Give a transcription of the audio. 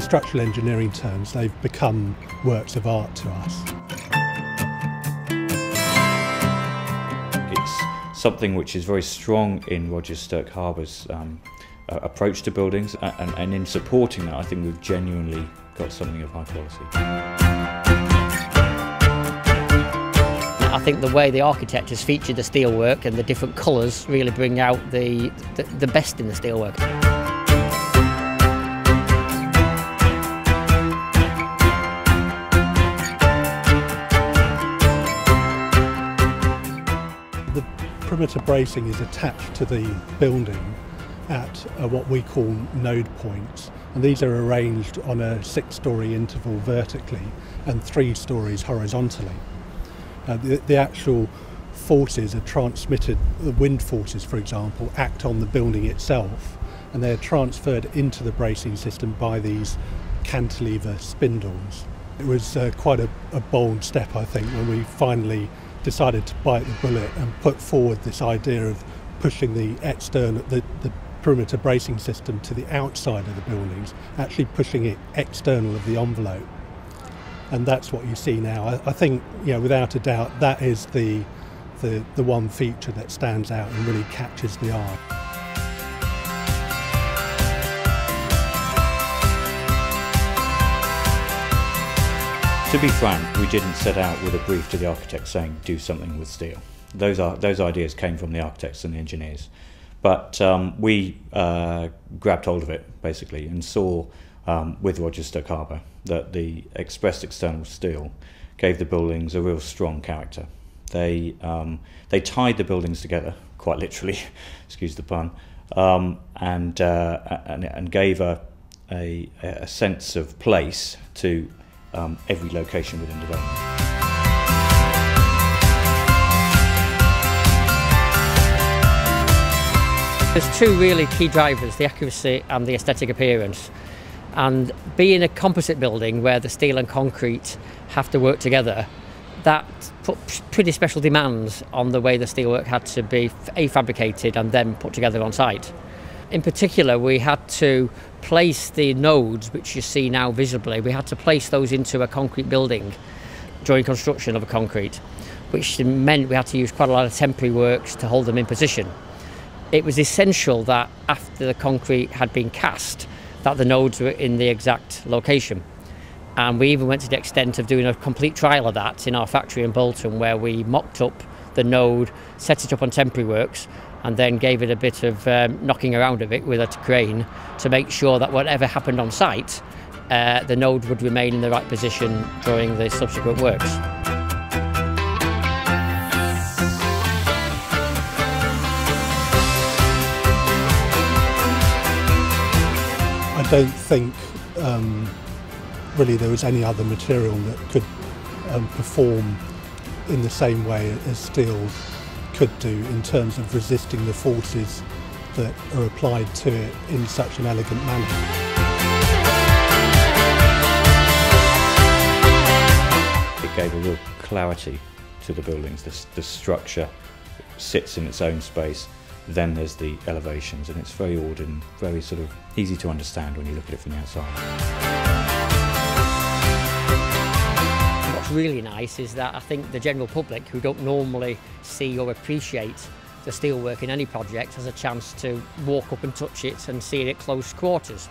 structural engineering terms, they've become works of art to us. It's something which is very strong in Roger Stirk Harbour's approach to buildings, and in supporting that I think we've genuinely got something of high quality. I think the way the architect has featured the steelwork and the different colours really bring out the best in the steelwork. The perimeter bracing is attached to the building at what we call node points, and these are arranged on a 6-storey interval vertically and 3 stories horizontally. The actual forces are transmitted, the wind forces for example, act on the building itself, and they're transferred into the bracing system by these cantilever spindles. It was quite a bold step, I think, when we finally decided to bite the bullet and put forward this idea of pushing the perimeter bracing system to the outside of the buildings, actually pushing it external of the envelope. And that's what you see now. I think, without a doubt, that is the one feature that stands out and really catches the eye. To be frank, we didn't set out with a brief to the architect saying do something with steel. Those ideas came from the architects and the engineers. But we grabbed hold of it, basically, and saw with Roger Stirk Harbour that the expressed external steel gave the buildings a real strong character. They tied the buildings together, quite literally, excuse the pun, and gave a sense of place to every location within development. There's two really key drivers, the accuracy and the aesthetic appearance. And being a composite building where the steel and concrete have to work together, that put pretty special demands on the way the steelwork had to be fabricated and then put together on site. In particular, we had to place the nodes, which you see now visibly, we had to place those into a concrete building during construction of a concrete, which meant we had to use quite a lot of temporary works to hold them in position. It was essential that after the concrete had been cast, that the nodes were in the exact location. And we even went to the extent of doing a complete trial of that in our factory in Bolton, where we mocked up the node, set it up on temporary works, and then gave it a bit of knocking around of it with a crane to make sure that whatever happened on site, the node would remain in the right position during the subsequent works. I don't think really there was any other material that could perform in the same way as steel could do in terms of resisting the forces that are applied to it in such an elegant manner. It gave a real clarity to the buildings. The structure sits in its own space. Then there's the elevations, and it's very ordered and very sort of easy to understand when you look at it from the outside. What's really nice is that I think the general public, who don't normally see or appreciate the steelwork in any project, has a chance to walk up and touch it and see it at close quarters.